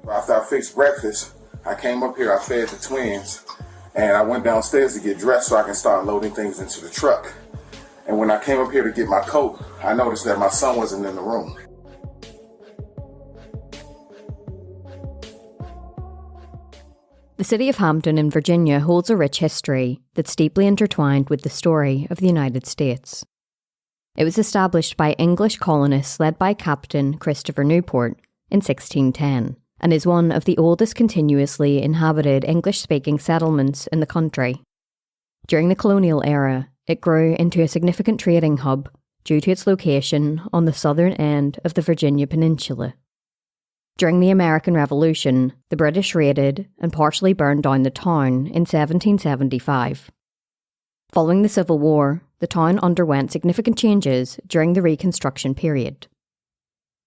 After I fixed breakfast, I came up here, I fed the twins, and I went downstairs to get dressed so I can start loading things into the truck. And when I came up here to get my coat, I noticed that my son wasn't in the room. The city of Hampton in Virginia holds a rich history that's deeply intertwined with the story of the United States. It was established by English colonists led by Captain Christopher Newport in 1610 and is one of the oldest continuously inhabited English-speaking settlements in the country. During the colonial era, it grew into a significant trading hub due to its location on the southern end of the Virginia Peninsula. During the American Revolution, the British raided and partially burned down the town in 1775. Following the Civil War, the town underwent significant changes during the Reconstruction period.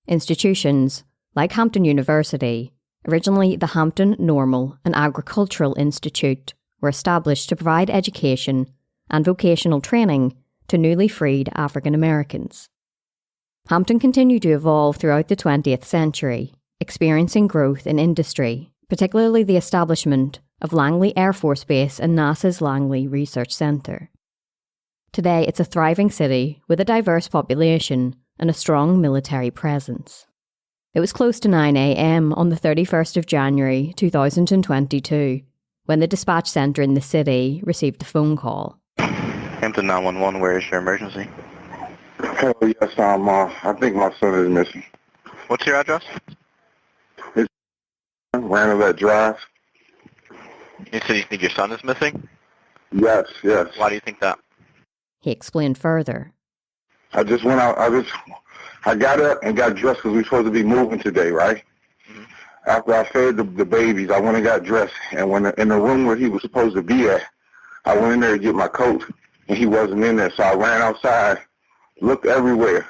Institutions, like Hampton University, originally the Hampton Normal and Agricultural Institute, were established to provide education and vocational training to newly freed African Americans. Hampton continued to evolve throughout the 20th century, experiencing growth in industry, particularly the establishment of Langley Air Force Base and NASA's Langley Research Center. Today, it's a thriving city with a diverse population and a strong military presence. It was close to 9 a.m. on the 31st of January 2022 when the dispatch centre in the city received a phone call. Hampton 911, where is your emergency? Oh, yes, I think my son is missing. What's your address? It's Ranelette Drive. You said you think your son is missing? Yes. Why do you think that? He explained further. I just went out, I got up and got dressed because we were supposed to be moving today, right? Mm-hmm. After I fed the babies, I went and got dressed, and when in the room where he was supposed to be at, I went in there to get my coat, and he wasn't in there, so I ran outside, looked everywhere,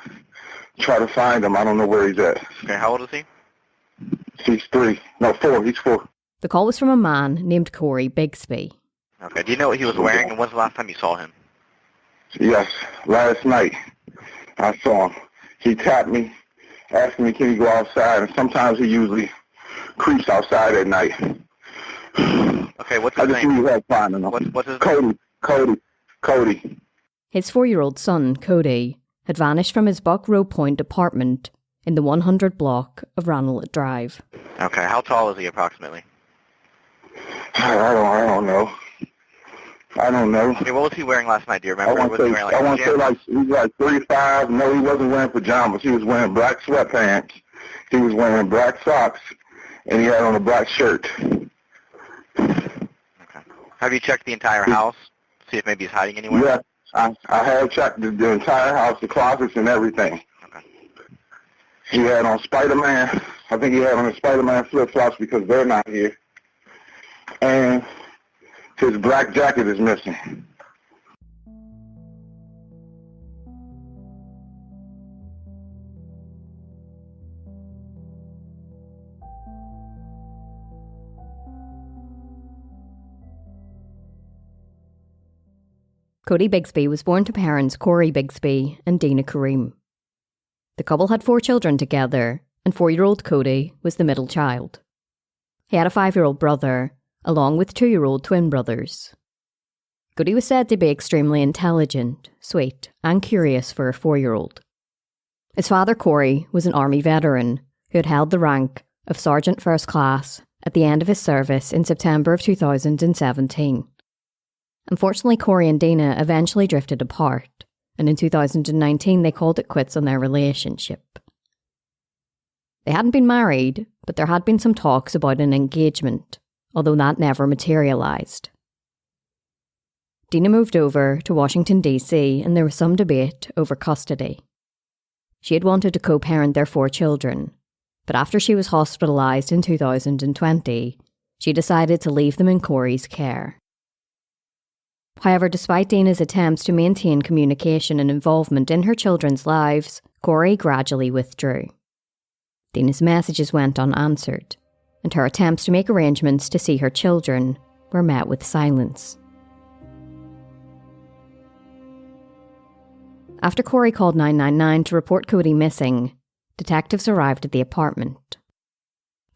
tried to find him. I don't know where he's at. Okay, how old is he? He's 4. He's 4. The call was from a man named Cory Bigsby. Okay, do you know what he was wearing, and when's the last time you saw him? Yes, last night I saw him. He tapped me, asking me can he go outside, and sometimes he usually creeps outside at night. Okay, what's his name? I just need help finding him. What's his name? Cody. His 4-year-old son, Cody, had vanished from his Buck Row Point apartment in the 100 block of Ranelette Drive. Okay, how tall is he approximately? I don't know. Okay, what was he wearing last night? Do you remember? I want to say like he's like 3'5". No, he wasn't wearing pajamas. He was wearing black sweatpants. He was wearing black socks, and he had on a black shirt. Okay. Have you checked the entire house? See if maybe he's hiding anywhere? Yes, I have checked the entire house, the closets and everything. Okay. He had on Spider-Man. I think he had on his Spider-Man flip-flops because they're not here. And his black jacket is missing. Codi Bigsby was born to parents Cory Bigsby and Dina Kareem. The couple had 4 children together, and 4-year-old Cody was the middle child. He had a 5-year-old brother, along with 2-year-old twin brothers. Cody was said to be extremely intelligent, sweet, and curious for a 4-year-old. His father, Cory, was an army veteran who had held the rank of Sergeant First Class at the end of his service in September of 2017. Unfortunately, Cory and Dina eventually drifted apart, and in 2019 they called it quits on their relationship. They hadn't been married, but there had been some talks about an engagement, although that never materialised. Dina moved over to Washington, D.C., and there was some debate over custody. She had wanted to co-parent their 4 children, but after she was hospitalised in 2020, she decided to leave them in Cory's care. However, despite Dina's attempts to maintain communication and involvement in her children's lives, Cory gradually withdrew. Dina's messages went unanswered, and her attempts to make arrangements to see her children were met with silence. After Cory called 999 to report Cody missing, detectives arrived at the apartment.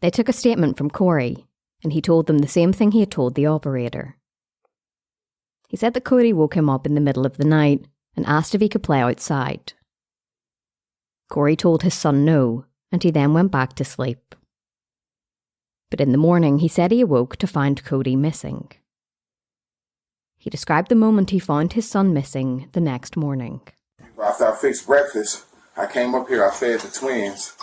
They took a statement from Cory, and he told them the same thing he had told the operator. He said that Codi woke him up in the middle of the night and asked if he could play outside. Cory told his son no, and he then went back to sleep. But in the morning, he said he awoke to find Codi missing. He described the moment he found his son missing the next morning. After I fixed breakfast, I came up here, I fed the twins,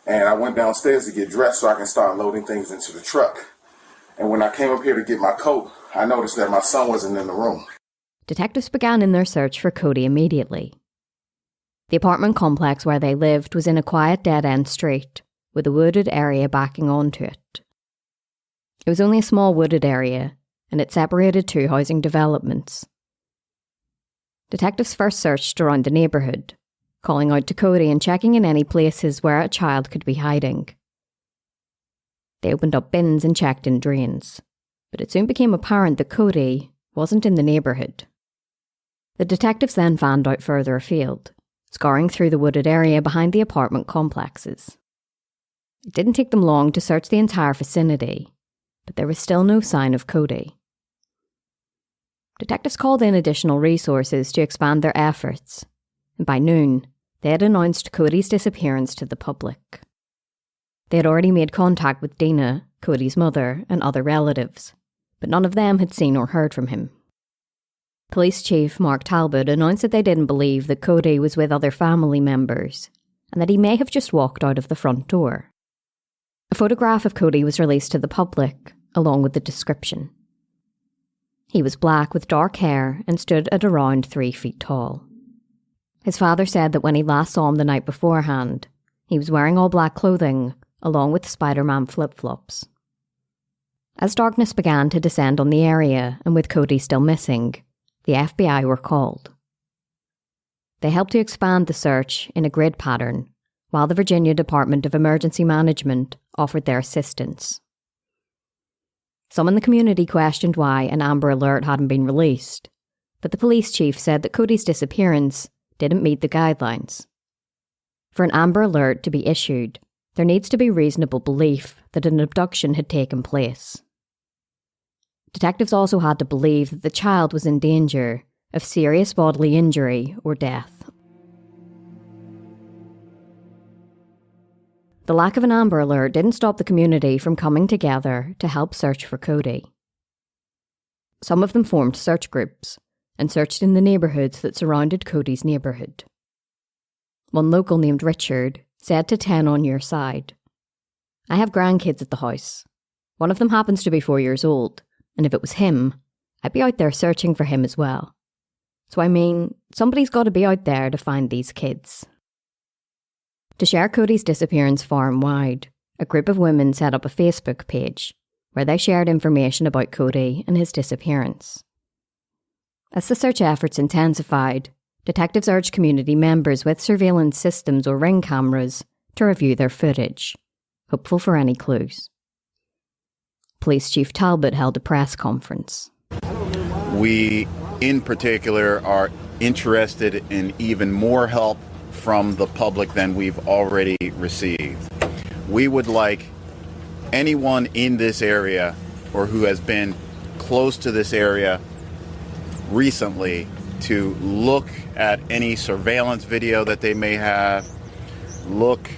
and I went downstairs to get dressed so I can start loading things into the truck. And when I came up here to get my coat, I noticed that my son wasn't in the room. Detectives began in their search for Codi immediately. The apartment complex where they lived was in a quiet dead-end street, with a wooded area backing onto it. It was only a small wooded area, and it separated two housing developments. Detectives first searched around the neighbourhood, calling out to Codi and checking in any places where a child could be hiding. They opened up bins and checked in drains, but it soon became apparent that Codi wasn't in the neighbourhood. The detectives then fanned out further afield, scouring through the wooded area behind the apartment complexes. It didn't take them long to search the entire vicinity, but there was still no sign of Codi. Detectives called in additional resources to expand their efforts, and by noon, they had announced Codi's disappearance to the public. They had already made contact with Dina, Codi's mother, and other relatives, but none of them had seen or heard from him. Police Chief Mark Talbot announced that they didn't believe that Codi was with other family members, and that he may have just walked out of the front door. A photograph of Codi was released to the public, along with the description. He was black with dark hair and stood at around 3 feet tall. His father said that when he last saw him the night beforehand, he was wearing all black clothing, along with Spider-Man flip-flops. As darkness began to descend on the area, and with Codi still missing, the FBI were called. They helped to expand the search in a grid pattern, while the Virginia Department of Emergency Management offered their assistance. Some in the community questioned why an Amber Alert hadn't been released, but the police chief said that Codi's disappearance didn't meet the guidelines. For an Amber Alert to be issued, there needs to be reasonable belief that an abduction had taken place. Detectives also had to believe that the child was in danger of serious bodily injury or death. The lack of an Amber Alert didn't stop the community from coming together to help search for Codi. Some of them formed search groups and searched in the neighbourhoods that surrounded Codi's neighbourhood. One local named Richard said to 10 on Your Side, "I have grandkids at the house. One of them happens to be 4 years old, and if it was him, I'd be out there searching for him as well. So I mean, somebody's got to be out there to find these kids." To share Codi's disappearance far and wide, a group of women set up a Facebook page where they shared information about Codi and his disappearance. As the search efforts intensified, detectives urged community members with surveillance systems or ring cameras to review their footage, hopeful for any clues. Police Chief Talbot held a press conference. We, in particular, are interested in even more help from the public than we've already received. We would like anyone in this area or who has been close to this area recently to look at any surveillance video that they may have, look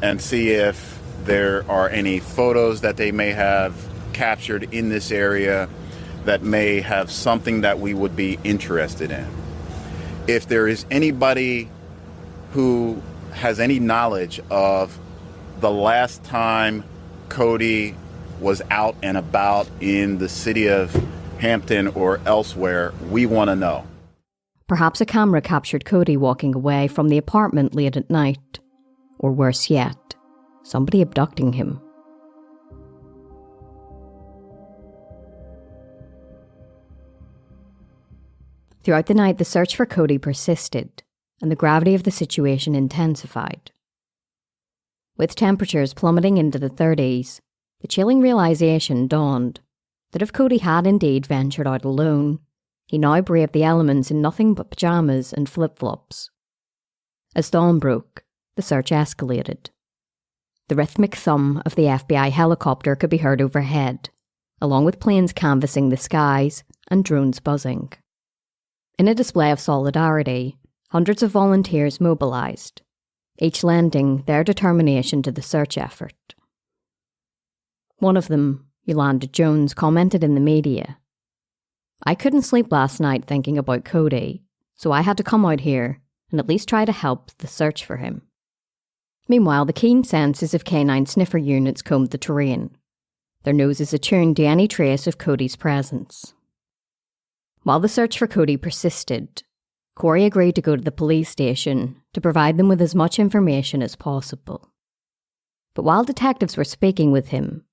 and see if there are any photos that they may have captured in this area that may have something that we would be interested in. If there is anybody who has any knowledge of the last time Codi was out and about in the city of Hampton or elsewhere, we want to know. Perhaps a camera captured Codi walking away from the apartment late at night. Or worse yet, somebody abducting him. Throughout the night, the search for Codi persisted, and the gravity of the situation intensified. With temperatures plummeting into the 30s, the chilling realization dawned that if Codi had indeed ventured out alone, he now braved the elements in nothing but pyjamas and flip-flops. As dawn broke, the search escalated. The rhythmic thum of the FBI helicopter could be heard overhead, along with planes canvassing the skies and drones buzzing. In a display of solidarity, hundreds of volunteers mobilised, each lending their determination to the search effort. One of them, Yolanda Jones, commented in the media, "I couldn't sleep last night thinking about Cody, so I had to come out here and at least try to help the search for him." Meanwhile, the keen senses of canine sniffer units combed the terrain, their noses attuned to any trace of Cody's presence. While the search for Cody persisted, Cory agreed to go to the police station to provide them with as much information as possible. But while detectives were speaking with him,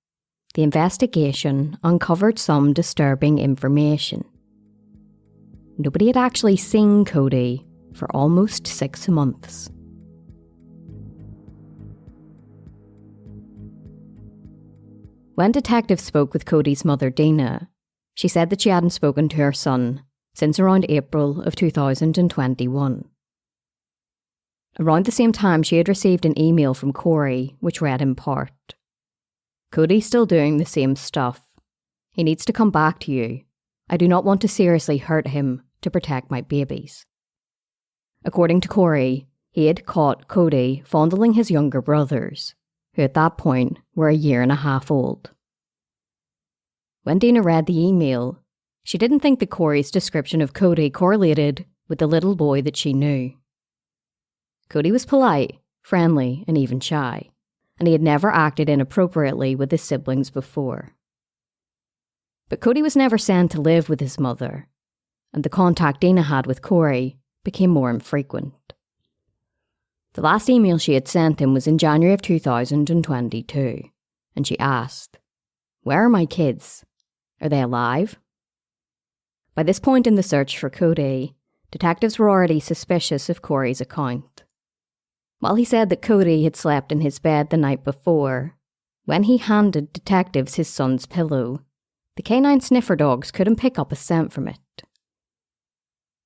the investigation uncovered some disturbing information. Nobody had actually seen Cody for almost 6 months. When detectives spoke with Cody's mother, Dina, she said that she hadn't spoken to her son since around April of 2021. Around the same time, she had received an email from Cory, which read in part, "Cody's still doing the same stuff. He needs to come back to you. I do not want to seriously hurt him to protect my babies." According to Cory, he had caught Cody fondling his younger brothers, who at that point were 1.5 years old. When Dina read the email, she didn't think that Cory's description of Cody correlated with the little boy that she knew. Cody was polite, friendly, and even shy, and he had never acted inappropriately with his siblings before. But Cody was never sent to live with his mother, and the contact Dina had with Cory became more infrequent. The last email she had sent him was in January of 2022, and she asked, "Where are my kids? Are they alive?" By this point in the search for Cody, detectives were already suspicious of Cory's account. While he said that Cody had slept in his bed the night before, when he handed detectives his son's pillow, the canine sniffer dogs couldn't pick up a scent from it.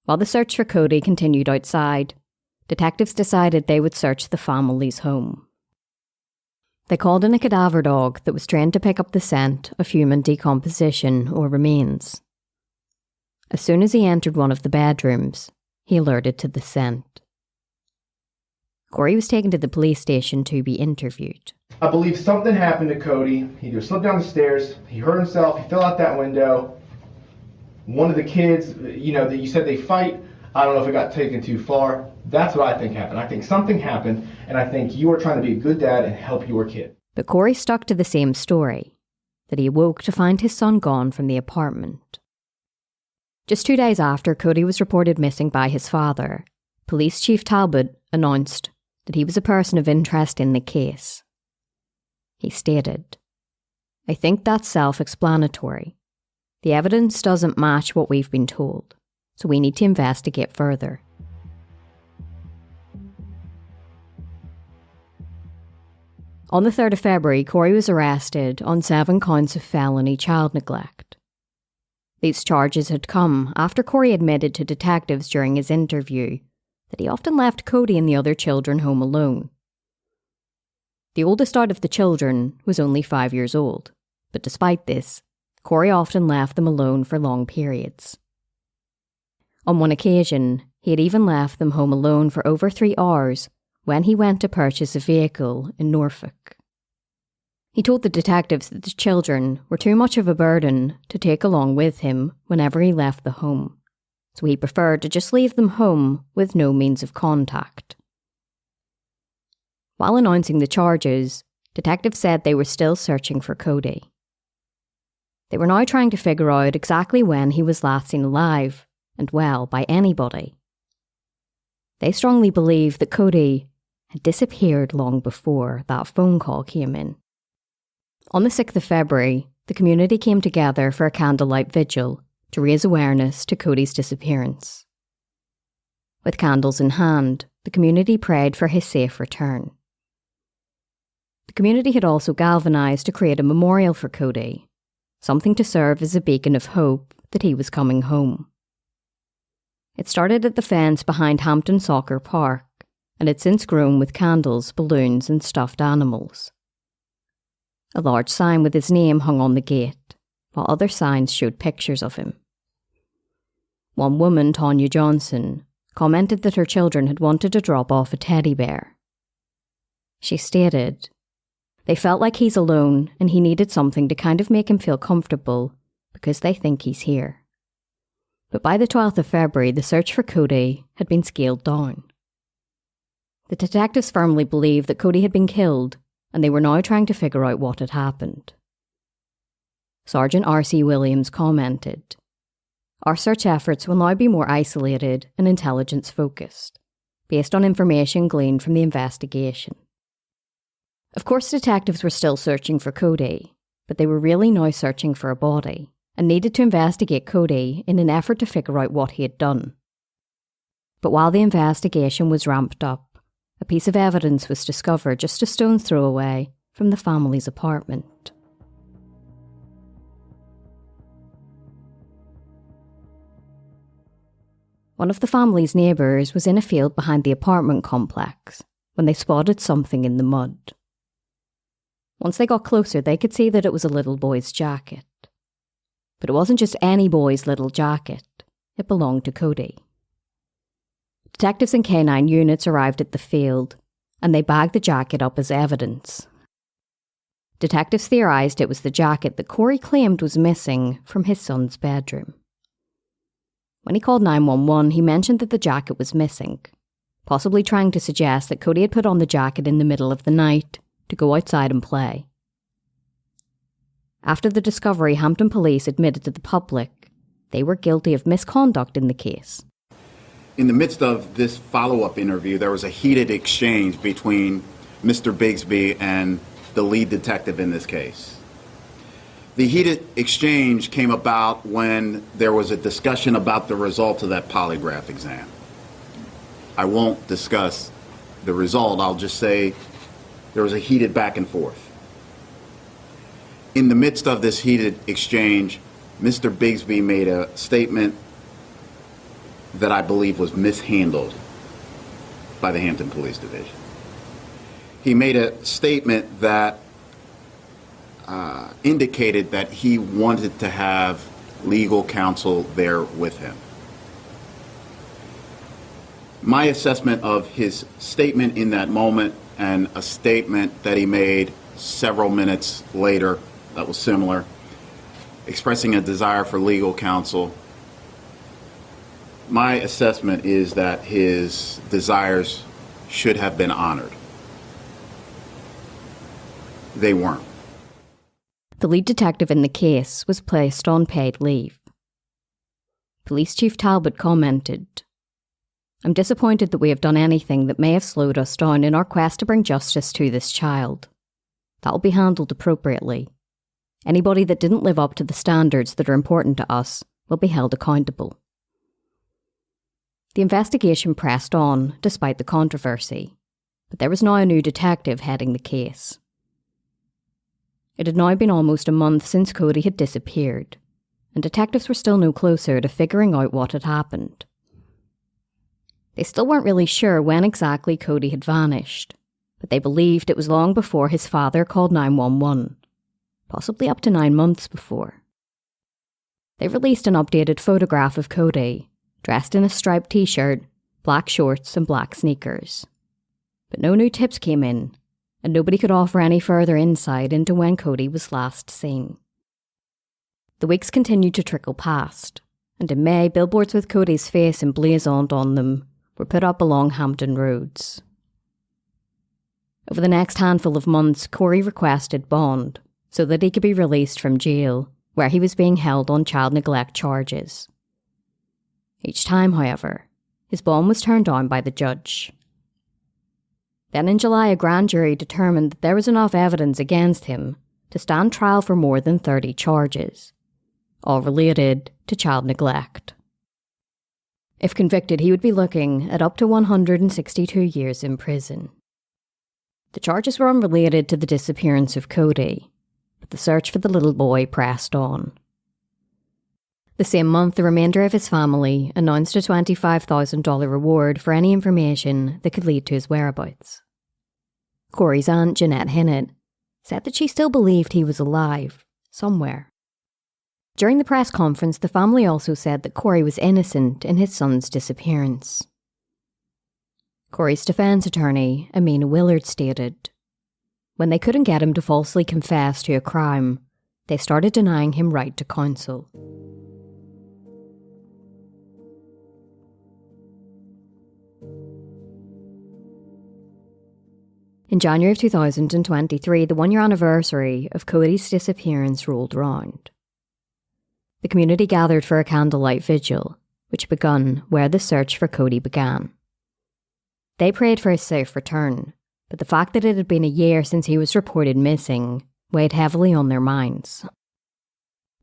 While the search for Cody continued outside, detectives decided they would search the family's home. They called in a cadaver dog that was trained to pick up the scent of human decomposition or remains. As soon as he entered one of the bedrooms, he alerted to the scent. Cory was taken to the police station to be interviewed. "I believe something happened to Cody. He either slipped down the stairs, he hurt himself, he fell out that window. One of the kids, that you said they fight, I don't know if it got taken too far. That's what I think happened. I think something happened, and I think you were trying to be a good dad and help your kid." But Cory stuck to the same story, that he awoke to find his son gone from the apartment. Just 2 days after Cody was reported missing by his father, Police Chief Talbot announced that he was a person of interest in the case. He stated, "I think that's self-explanatory. The evidence doesn't match what we've been told, so we need to investigate further." On the 3rd of February, Cory was arrested on 7 counts of felony child neglect. These charges had come after Cory admitted to detectives during his interview that he often left Cody and the other children home alone. The oldest out of the children was only 5 years old, but despite this, Cory often left them alone for long periods. On one occasion, he had even left them home alone for over 3 hours when he went to purchase a vehicle in Norfolk. He told the detectives that the children were too much of a burden to take along with him whenever he left the home, so he preferred to just leave them home with no means of contact. While announcing the charges, detectives said they were still searching for Cody. They were now trying to figure out exactly when he was last seen alive, and well, by anybody. They strongly believe that Cody had disappeared long before that phone call came in. On the 6th of February, the community came together for a candlelight vigil to raise awareness to Cody's disappearance. With candles in hand, the community prayed for his safe return. The community had also galvanised to create a memorial for Cody, something to serve as a beacon of hope that he was coming home. It started at the fence behind Hampton Soccer Park, and had since grown with candles, balloons and stuffed animals. A large sign with his name hung on the gate, while other signs showed pictures of him. One woman, Tanya Johnson, commented that her children had wanted to drop off a teddy bear. She stated, "They felt like he's alone and he needed something to kind of make him feel comfortable because they think he's here." But by the 12th of February, the search for Codi had been scaled down. The detectives firmly believed that Codi had been killed, and they were now trying to figure out what had happened. Sergeant R.C. Williams commented, "Our search efforts will now be more isolated and intelligence-focused, based on information gleaned from the investigation." Of course, detectives were still searching for Codi, but they were really now searching for a body, and needed to investigate Codi in an effort to figure out what he had done. But while the investigation was ramped up, a piece of evidence was discovered just a stone's throw away from the family's apartment. One of the family's neighbours was in a field behind the apartment complex when they spotted something in the mud. Once they got closer, they could see that it was a little boy's jacket. But it wasn't just any boy's little jacket, it belonged to Codi. Detectives and K9 units arrived at the field, and they bagged the jacket up as evidence. Detectives theorised it was the jacket that Cory claimed was missing from his son's bedroom. When he called 911, he mentioned that the jacket was missing, possibly trying to suggest that Codi had put on the jacket in the middle of the night to go outside and play. After the discovery, Hampton police admitted to the public they were guilty of misconduct in the case. In the midst of this follow-up interview, there was a heated exchange between Mr. Bigsby and the lead detective in this case. The heated exchange came about when there was a discussion about the results of that polygraph exam. I won't discuss the result, I'll just say there was a heated back and forth. In the midst of this heated exchange, Mr. Bigsby made a statement that I believe was mishandled by the Hampton Police Division. He made a statement that indicated that he wanted to have legal counsel there with him. My assessment of his statement in that moment and a statement that he made several minutes later that was similar, expressing a desire for legal counsel, my assessment is that his desires should have been honored. They weren't. The lead detective in the case was placed on paid leave. Police Chief Talbot commented, "I'm disappointed that we have done anything that may have slowed us down in our quest to bring justice to this child. That will be handled appropriately. Anybody that didn't live up to the standards that are important to us will be held accountable." The investigation pressed on, despite the controversy, but there was now a new detective heading the case. It had now been almost a month since Codi had disappeared, and detectives were still no closer to figuring out what had happened. They still weren't really sure when exactly Codi had vanished, but they believed it was long before his father called 911, possibly up to 9 months before. They released an updated photograph of Codi, dressed in a striped t-shirt, black shorts and black sneakers. But no new tips came in, and nobody could offer any further insight into when Codi was last seen. The weeks continued to trickle past, and in May, billboards with Codi's face emblazoned on them were put up along Hampton roads. Over the next handful of months, Cory requested bond so that he could be released from jail, where he was being held on child neglect charges. Each time, however, his bond was turned down by the judge. Then in July, a grand jury determined that there was enough evidence against him to stand trial for more than 30 charges, all related to child neglect. If convicted, he would be looking at up to 162 years in prison. The charges were unrelated to the disappearance of Codi, but the search for the little boy pressed on. The same month, the remainder of his family announced a $25,000 reward for any information that could lead to his whereabouts. Cory's aunt, Jeanette Hinnett, said that she still believed he was alive, somewhere. During the press conference, the family also said that Cory was innocent in his son's disappearance. Cory's defence attorney, Amina Willard, stated, "When they couldn't get him to falsely confess to a crime, they started denying him right to counsel." In January of 2023, the one-year anniversary of Cody's disappearance rolled around. The community gathered for a candlelight vigil, which began where the search for Cody began. They prayed for his safe return, but the fact that it had been a year since he was reported missing weighed heavily on their minds.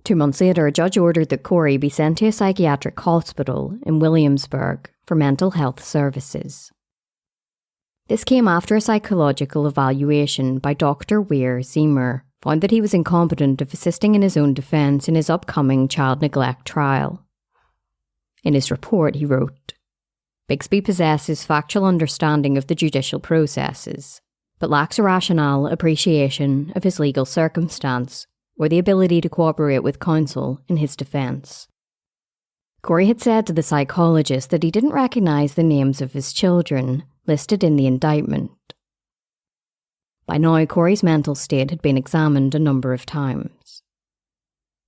2 months later, a judge ordered that Cory be sent to a psychiatric hospital in Williamsburg for mental health services. This came after a psychological evaluation by Dr. Weir Ziemer found that he was incompetent of assisting in his own defence in his upcoming child neglect trial. In his report, he wrote, "Bigsby possesses factual understanding of the judicial processes, but lacks a rational appreciation of his legal circumstance or the ability to cooperate with counsel in his defence." Cory had said to the psychologist that he didn't recognise the names of his children listed in the indictment. By now, Cory's mental state had been examined a number of times.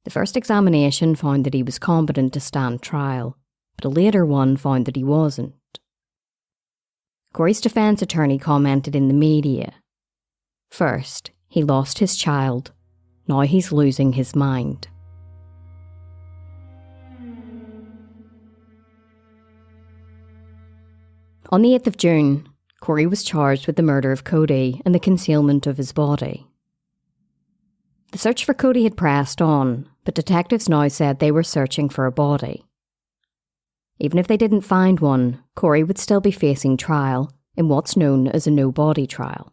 The first examination found that he was competent to stand trial, but a later one found that he wasn't. Cory's defence attorney commented in the media, "First, he lost his child. Now he's losing his mind." On the 8th of June, Cory was charged with the murder of Cody and the concealment of his body. The search for Cody had pressed on, but detectives now said they were searching for a body. Even if they didn't find one, Cory would still be facing trial in what's known as a no-body trial.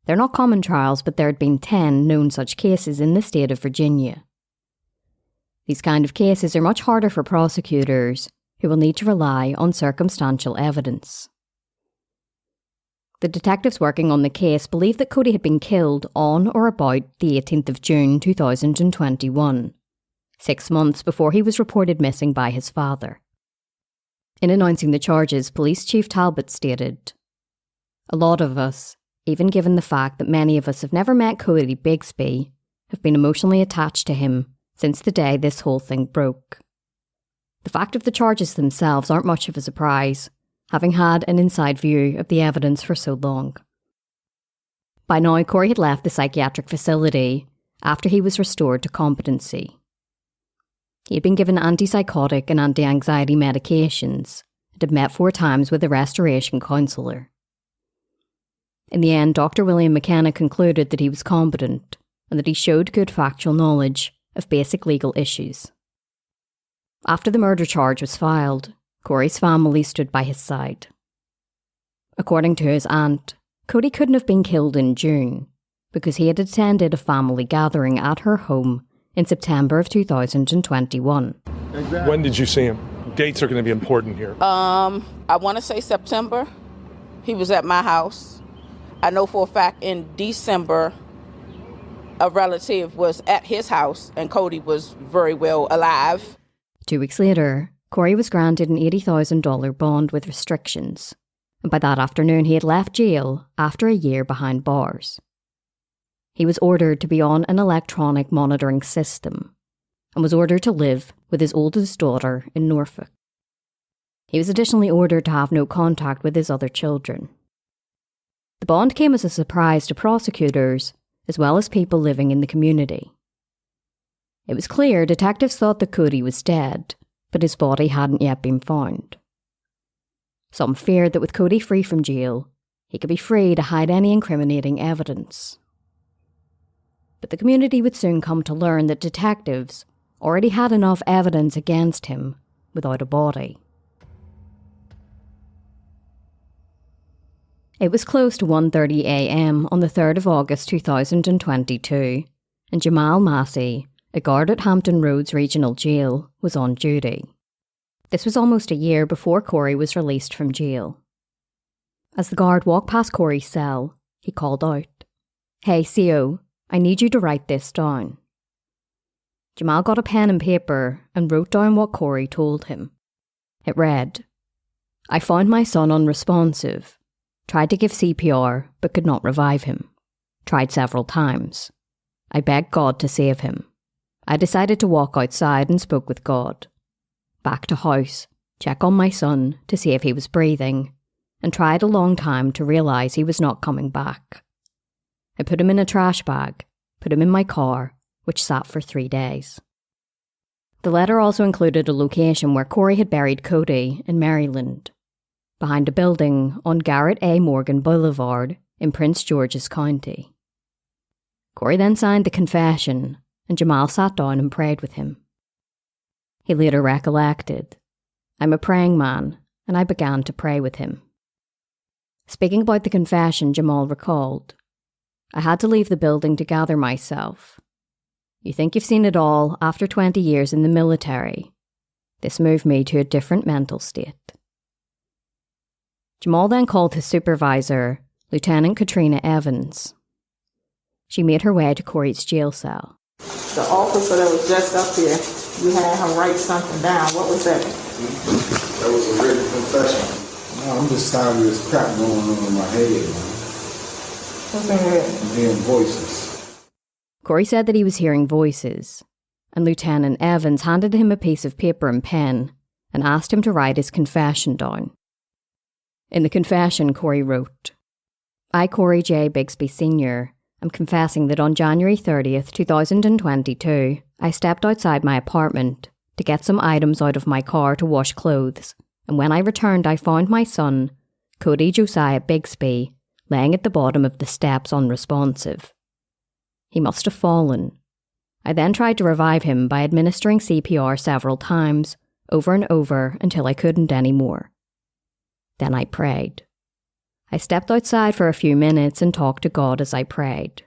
They're not common trials, but there had been 10 known such cases in the state of Virginia. These kind of cases are much harder for prosecutors, who will need to rely on circumstantial evidence. The detectives working on the case believed that Cody had been killed on or about the 18th of June 2021, 6 months before he was reported missing by his father. In announcing the charges, Police Chief Talbot stated, "A lot of us, even given the fact that many of us have never met Codi Bigsby, have been emotionally attached to him since the day this whole thing broke. The fact of the charges themselves aren't much of a surprise, having had an inside view of the evidence for so long." By now, Cory had left the psychiatric facility after he was restored to competency. He had been given antipsychotic and anti-anxiety medications and had met 4 times with a restoration counsellor. In the end, Dr. William McKenna concluded that he was competent and that he showed good factual knowledge of basic legal issues. After the murder charge was filed, Cory's family stood by his side. According to his aunt, Cody couldn't have been killed in June because he had attended a family gathering at her home in September of 2021. When did you see him? Dates are going to be important here. I want to say September. He was at my house. I know for a fact in December, a relative was at his house and Cody was very well alive. 2 weeks later, Cory was granted an $80,000 bond with restrictions, and by that afternoon he had left jail after a year behind bars. He was ordered to be on an electronic monitoring system, and was ordered to live with his oldest daughter in Norfolk. He was additionally ordered to have no contact with his other children. The bond came as a surprise to prosecutors, as well as people living in the community. It was clear detectives thought that Cody was dead, but his body hadn't yet been found. Some feared that with Cody free from jail, he could be free to hide any incriminating evidence. But the community would soon come to learn that detectives already had enough evidence against him without a body. It was close to 1:30 a.m. on the 3rd of August 2022, and Jamal Massey, a guard at Hampton Roads Regional Jail, was on duty. This was almost a year before Cory was released from jail. As the guard walked past Cory's cell, he called out, Hey, CO, I need you to write this down. Jamal got a pen and paper and wrote down what Cory told him. It read, I found my son unresponsive. Tried to give CPR, but could not revive him. Tried several times. I begged God to save him. I decided to walk outside and spoke with God. Back to house, check on my son to see if he was breathing, and tried a long time to realise he was not coming back. I put him in a trash bag, put him in my car, which sat for 3 days. The letter also included a location where Cory had buried Codi in Maryland, behind a building on Garrett A. Morgan Boulevard in Prince George's County. Cory then signed the confession, and Jamal sat down and prayed with him. He later recollected, I'm a praying man, and I began to pray with him. Speaking about the confession, Jamal recalled, I had to leave the building to gather myself. You think you've seen it all after 20 years in the military. This moved me to a different mental state. Jamal then called his supervisor, Lieutenant Katrina Evans. She made her way to Cory's jail cell. The officer that was just up here, you had her write something down. What was that? That was a written confession. No, I'm just tired of this crap going on in my head, man. What's in your head? I'm hearing voices. Cory said that he was hearing voices, and Lieutenant Evans handed him a piece of paper and pen and asked him to write his confession down. In the confession, Cory wrote, I, Cory J. Bigsby Sr., am confessing that on January 30th, 2022, I stepped outside my apartment to get some items out of my car to wash clothes, and when I returned I found my son, Codi Josiah Bigsby, laying at the bottom of the steps unresponsive. He must have fallen. I then tried to revive him by administering CPR several times, over and over, until I couldn't anymore. Then I prayed. I stepped outside for a few minutes and talked to God as I prayed.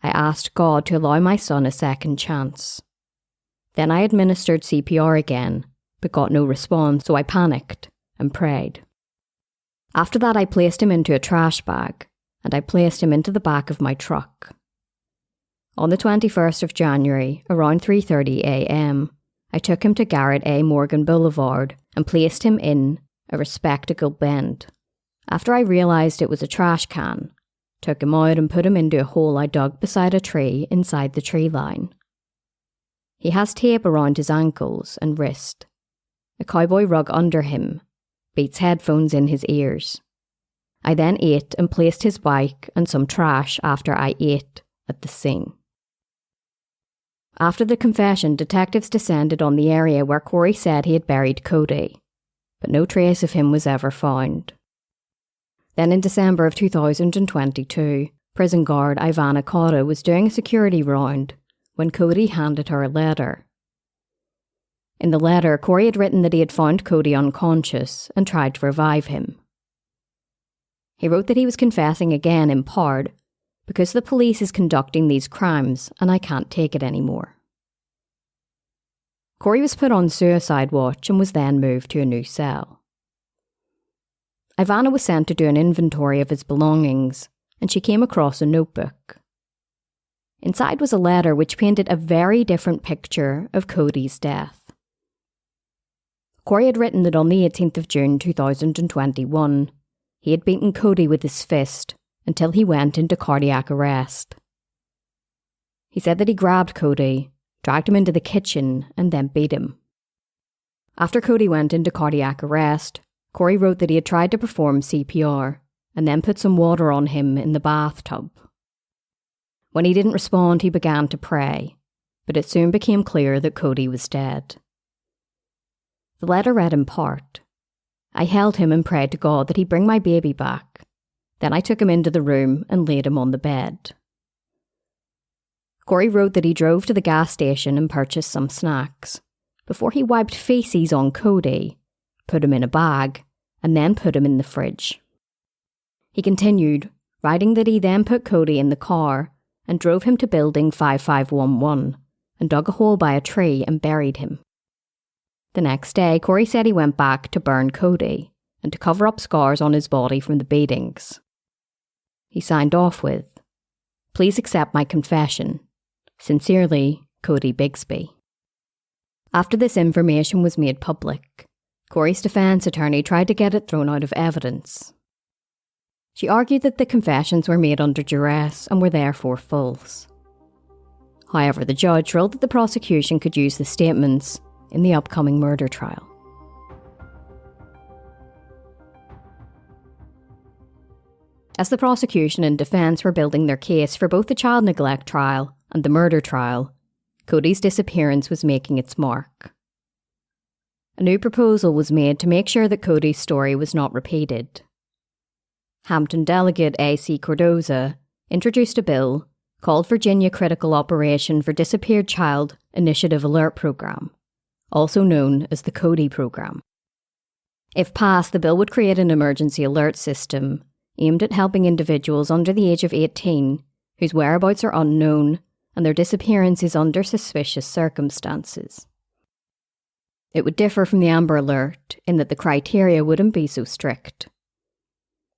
I asked God to allow my son a second chance. Then I administered CPR again, but got no response, so I panicked and prayed. After that, I placed him into a trash bag, and I placed him into the back of my truck. On the 21st of January, around 3:30 a.m., I took him to Garrett A. Morgan Boulevard and placed him in a receptacle bend. After I realised it was a trash can, took him out and put him into a hole I dug beside a tree inside the tree line. He has tape around his ankles and wrist, a cowboy rug under him, Beats headphones in his ears. I then ate and placed his bike and some trash after I ate at the scene. After the confession, detectives descended on the area where Cory said he had buried Codi, but no trace of him was ever found. Then in December of 2022, prison guard Ivana Cotta was doing a security round when Codi handed her a letter. In the letter, Cory had written that he had found Codi unconscious and tried to revive him. He wrote that he was confessing again in part because the police is conducting these crimes and I can't take it anymore. Cory was put on suicide watch and was then moved to a new cell. Ivana was sent to do an inventory of his belongings, and she came across a notebook. Inside was a letter which painted a very different picture of Codi's death. Cory had written that on the 18th of June 2021, he had beaten Codi with his fist until he went into cardiac arrest. He said that he grabbed Codi, dragged him into the kitchen, and then beat him. After Codi went into cardiac arrest, Cory wrote that he had tried to perform CPR and then put some water on him in the bathtub. When he didn't respond, he began to pray, but it soon became clear that Codi was dead. The letter read in part, I held him and prayed to God that he'd bring my baby back. Then I took him into the room and laid him on the bed. Cory wrote that he drove to the gas station and purchased some snacks before he wiped feces on Codi, put him in a bag, and then put him in the fridge. He continued, writing that he then put Codi in the car and drove him to building 5511 and dug a hole by a tree and buried him. The next day, Cory said he went back to burn Codi and to cover up scars on his body from the beatings. He signed off with, Please accept my confession. Sincerely, Codi Bigsby. After this information was made public, Cory's defence attorney tried to get it thrown out of evidence. She argued that the confessions were made under duress and were therefore false. However, the judge ruled that the prosecution could use the statements in the upcoming murder trial. As the prosecution and defence were building their case for both the child neglect trial and the murder trial, Cody's disappearance was making its mark. A new proposal was made to make sure that Cody's story was not repeated. Hampton delegate A.C. Cordoza introduced a bill called Virginia Critical Operation for Disappeared Child Initiative Alert Program, also known as the Codi Program. If passed, the bill would create an emergency alert system aimed at helping individuals under the age of 18 whose whereabouts are unknown and their disappearance is under suspicious circumstances. It would differ from the Amber Alert in that the criteria wouldn't be so strict.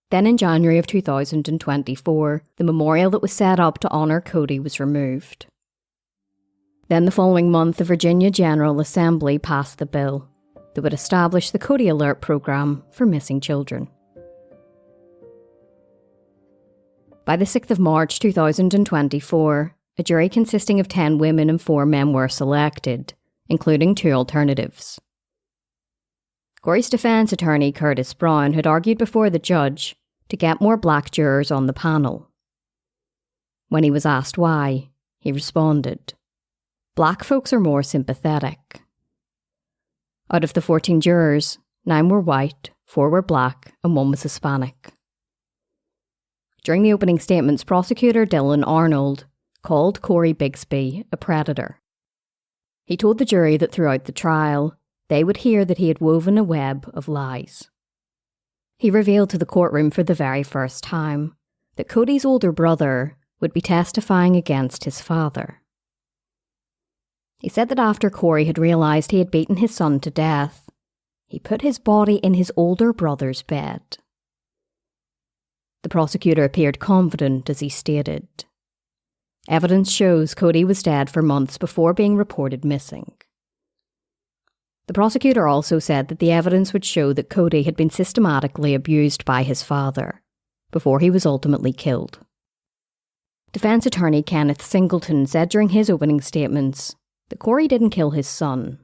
Then in January of 2024, the memorial that was set up to honour Cody was removed. Then the following month, the Virginia General Assembly passed the bill that would establish the Codi Alert Program for missing children. By the 6th of March 2024, a jury consisting of 10 women and 4 men were selected, including 2 alternatives. Cory's defence attorney, Curtis Brown, had argued before the judge to get more black jurors on the panel. When he was asked why, he responded, "Black folks are more sympathetic." Out of the 14 jurors, 9 were white, 4 were black, and 1 was Hispanic. During the opening statements, prosecutor Dylan Arnold called Cory Bigsby a predator. He told the jury that throughout the trial, they would hear that he had woven a web of lies. He revealed to the courtroom for the very first time that Cody's older brother would be testifying against his father. He said that after Cory had realised he had beaten his son to death, he put his body in his older brother's bed. The prosecutor appeared confident as he stated, "Evidence shows Cody was dead for months before being reported missing." The prosecutor also said that the evidence would show that Cody had been systematically abused by his father before he was ultimately killed. Defence attorney Kenneth Singleton said during his opening statements that Cory didn't kill his son.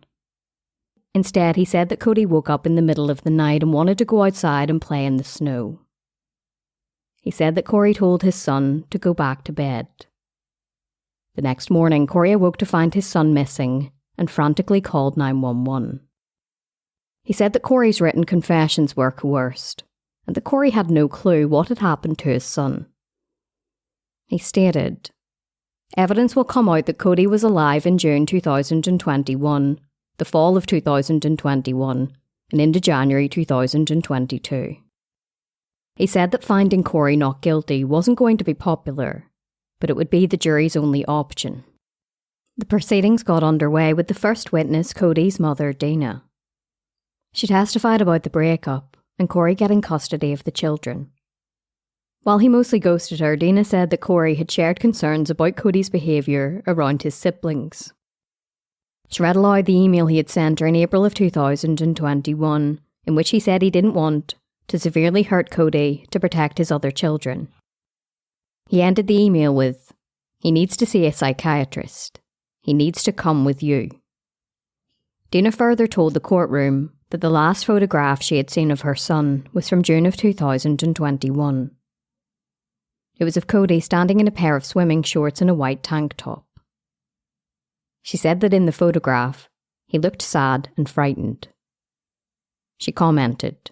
Instead, he said that Cody woke up in the middle of the night and wanted to go outside and play in the snow. He said that Cory told his son to go back to bed. The next morning, Cory awoke to find his son missing and frantically called 911. He said that Cory's written confessions were coerced and that Cory had no clue what had happened to his son. He stated, "Evidence will come out that Cody was alive in June 2021, the fall of 2021, and into January 2022. He said that finding Cory not guilty wasn't going to be popular, but it would be the jury's only option." The proceedings got underway with the first witness, Cody's mother, Dina. She testified about the breakup and Cory getting custody of the children. While he mostly ghosted her, Dina said that Cory had shared concerns about Cody's behaviour around his siblings. She read aloud the email he had sent her in April of 2021, in which he said he didn't want to severely hurt Cody to protect his other children. He ended the email with, "He needs to see a psychiatrist. He needs to come with you." Dina further told the courtroom that the last photograph she had seen of her son was from June of 2021. It was of Cody standing in a pair of swimming shorts and a white tank top. She said that in the photograph, he looked sad and frightened. She commented,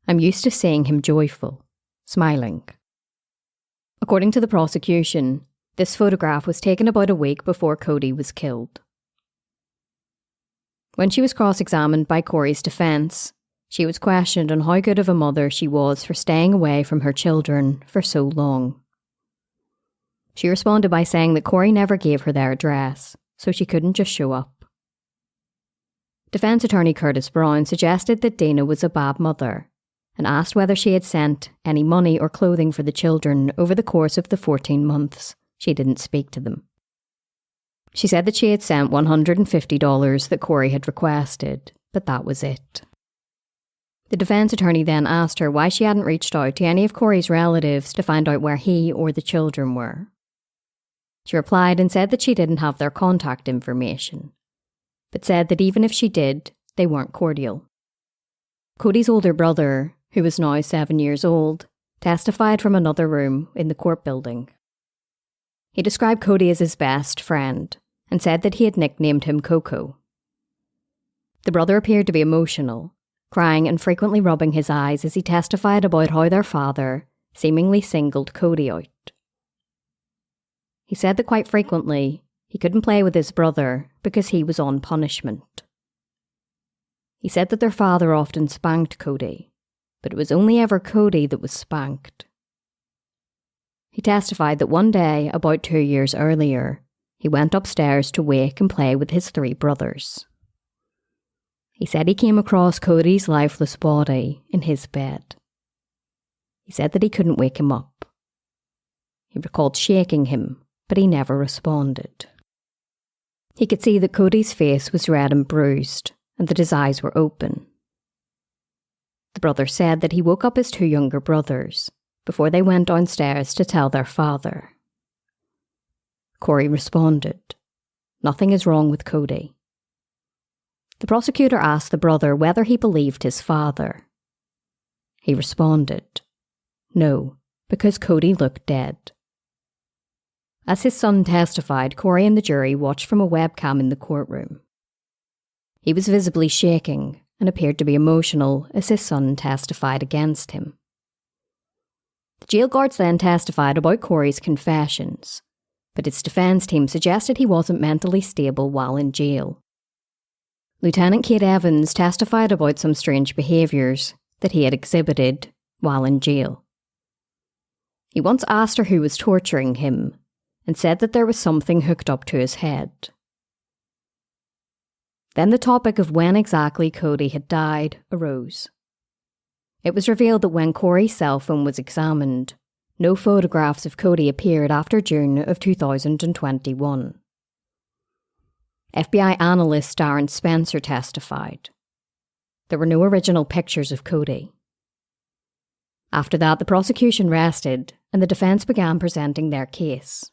"I'm used to seeing him joyful, smiling." According to the prosecution, this photograph was taken about a week before Cody was killed. When she was cross-examined by Cory's defence, she was questioned on how good of a mother she was for staying away from her children for so long. She responded by saying that Cory never gave her their address, so she couldn't just show up. Defence attorney Curtis Brown suggested that Dina was a bad mother, and asked whether she had sent any money or clothing for the children over the course of the 14 months she didn't speak to them. She said that she had sent $150 that Cory had requested, but that was it. The defence attorney then asked her why she hadn't reached out to any of Cory's relatives to find out where he or the children were. She replied and said that she didn't have their contact information, but said that even if she did, they weren't cordial. Cody's older brother, who was now 7 years old, testified from another room in the court building. He described Cody as his best friend and said that he had nicknamed him Coco. The brother appeared to be emotional, crying and frequently rubbing his eyes as he testified about how their father seemingly singled Cody out. He said that quite frequently he couldn't play with his brother because he was on punishment. He said that their father often spanked Cody, but it was only ever Cody that was spanked. He testified that one day, about 2 years earlier, he went upstairs to wake and play with his 3 brothers. He said he came across Cody's lifeless body in his bed. He said that he couldn't wake him up. He recalled shaking him, but he never responded. He could see that Cody's face was red and bruised, and that his eyes were open. The brother said that he woke up his 2 younger brothers before they went downstairs to tell their father. Cory responded, "Nothing is wrong with Cody." The prosecutor asked the brother whether he believed his father. He responded, "No, because Cody looked dead." As his son testified, Cory and the jury watched from a webcam in the courtroom. He was visibly shaking and appeared to be emotional as his son testified against him. The jail guards then testified about Cory's confessions, but its defence team suggested he wasn't mentally stable while in jail. Lieutenant Kate Evans testified about some strange behaviours that he had exhibited while in jail. He once asked her who was torturing him and said that there was something hooked up to his head. Then the topic of when exactly Cody had died arose. It was revealed that when Cory's cell phone was examined, no photographs of Cody appeared after June of 2021. FBI analyst Darren Spencer testified. There were no original pictures of Cody. After that, the prosecution rested and the defence began presenting their case.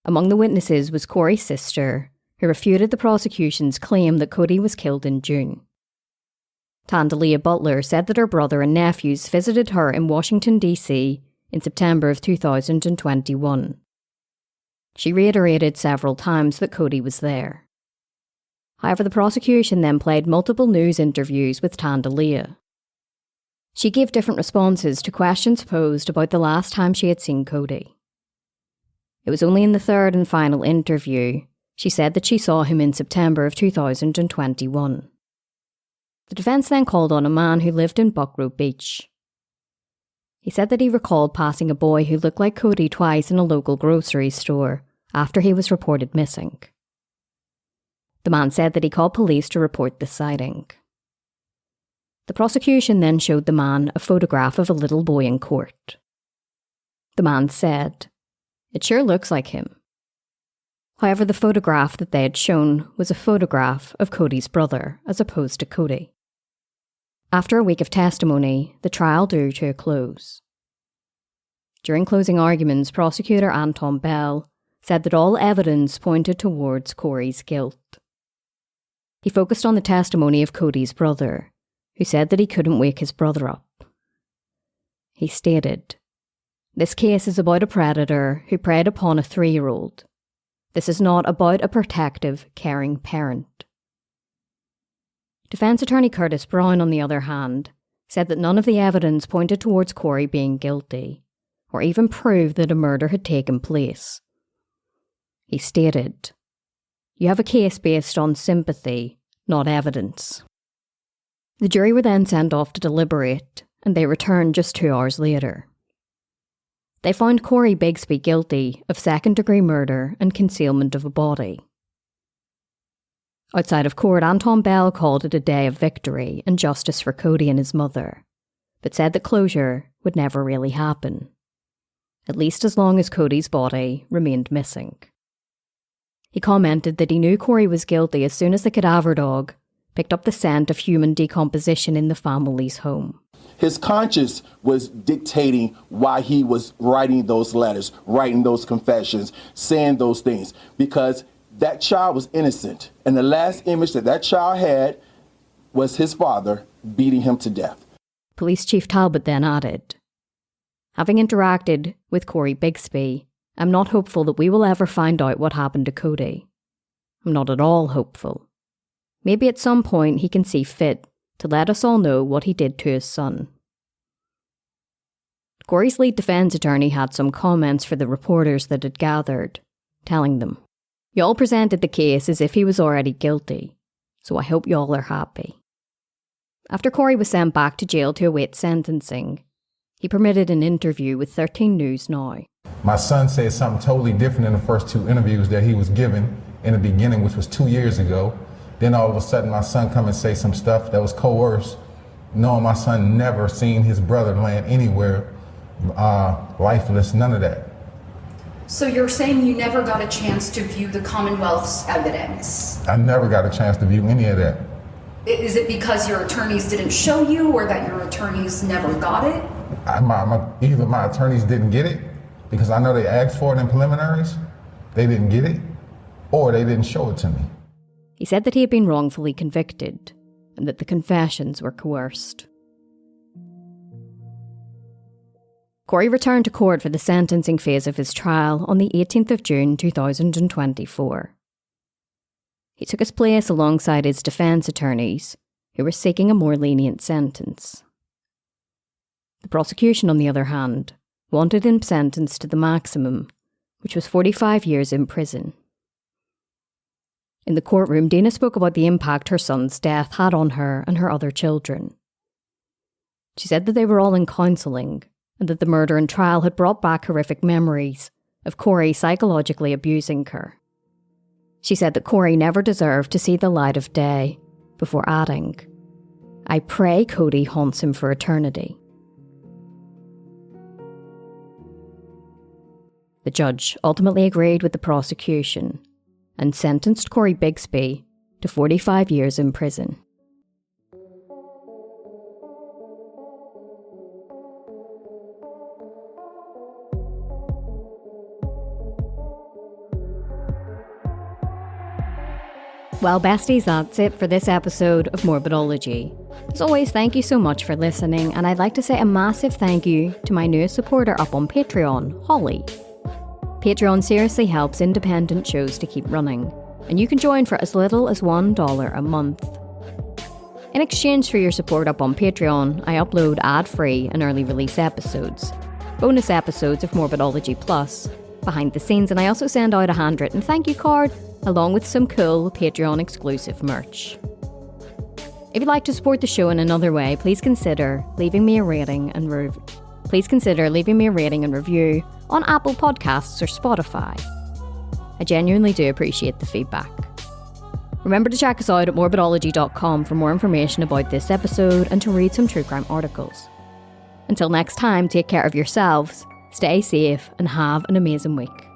Among the witnesses was Cory's sister, who refuted the prosecution's claim that Cody was killed in June. Tandalia Butler said that her brother and nephews visited her in Washington, D.C. in September of 2021. She reiterated several times that Cody was there. However, the prosecution then played multiple news interviews with Tandalia. She gave different responses to questions posed about the last time she had seen Cody. It was only in the third and final interview she said that she saw him in September of 2021. The defence then called on a man who lived in Buckrow Beach. He said that he recalled passing a boy who looked like Cody twice in a local grocery store after he was reported missing. The man said that he called police to report the sighting. The prosecution then showed the man a photograph of a little boy in court. The man said, "It sure looks like him." However, the photograph that they had shown was a photograph of Cody's brother as opposed to Cody. After a week of testimony, the trial drew to a close. During closing arguments, prosecutor Anton Bell said that all evidence pointed towards Cory's guilt. He focused on the testimony of Cody's brother, who said that he couldn't wake his brother up. He stated, "This case is about a predator who preyed upon a 3-year-old. This is not about a protective, caring parent." Defence attorney Curtis Brown, on the other hand, said that none of the evidence pointed towards Cory being guilty, or even proved that a murder had taken place. He stated, "You have a case based on sympathy, not evidence." The jury were then sent off to deliberate, and they returned just 2 hours later. They found Cory Bigsby guilty of second-degree murder and concealment of a body. Outside of court, Anton Bell called it a day of victory and justice for Cody and his mother, but said that closure would never really happen, at least as long as Cody's body remained missing. He commented that he knew Cory was guilty as soon as the cadaver dog picked up the scent of human decomposition in the family's home. His conscience was dictating why he was writing those letters, writing those confessions, saying those things, because that child was innocent. And the last image that child had was his father beating him to death. Police Chief Talbot then added, "Having interacted with Cory Bigsby, I'm not hopeful that we will ever find out what happened to Cody. I'm not at all hopeful. Maybe at some point he can see fit to let us all know what he did to his son." Cory's lead defence attorney had some comments for the reporters that had gathered, telling them, "Y'all presented the case as if he was already guilty, so I hope y'all are happy." After Cory was sent back to jail to await sentencing, he permitted an interview with 13 News Now. My son said something totally different in the first 2 interviews that he was given in the beginning, which was 2 years ago. Then all of a sudden my son come and say some stuff that was coerced, knowing my son never seen his brother land anywhere, lifeless, none of that. So you're saying you never got a chance to view the Commonwealth's evidence? I never got a chance to view any of that. Is it because your attorneys didn't show you, or that your attorneys never got it? Either my attorneys didn't get it, because I know they asked for it in preliminaries, they didn't get it, or they didn't show it to me. He said that he had been wrongfully convicted and that the confessions were coerced. Cory returned to court for the sentencing phase of his trial on the 18th of June 2024. He took his place alongside his defence attorneys, who were seeking a more lenient sentence. The prosecution, on the other hand, wanted him sentenced to the maximum, which was 45 years in prison. In the courtroom, Dina spoke about the impact her son's death had on her and her other children. She said that they were all in counselling and that the murder and trial had brought back horrific memories of Cory psychologically abusing her. She said that Cory never deserved to see the light of day, before adding, "I pray Cody haunts him for eternity." The judge ultimately agreed with the prosecution and sentenced Cory Bigsby to 45 years in prison. Well, besties, that's it for this episode of Morbidology. As always, thank you so much for listening, and I'd like to say a massive thank you to my newest supporter up on Patreon, Holly. Patreon seriously helps independent shows to keep running, and you can join for as little as $1 a month. In exchange for your support up on Patreon, I upload ad-free and early release episodes, bonus episodes of Morbidology Plus, behind the scenes, and I also send out a handwritten thank you card along with some cool Patreon exclusive merch. If you'd like to support the show in another way, please consider leaving me a rating and review on Apple Podcasts or Spotify. I genuinely do appreciate the feedback. Remember to check us out at morbidology.com for more information about this episode and to read some true crime articles. Until next time, take care of yourselves, stay safe, and have an amazing week.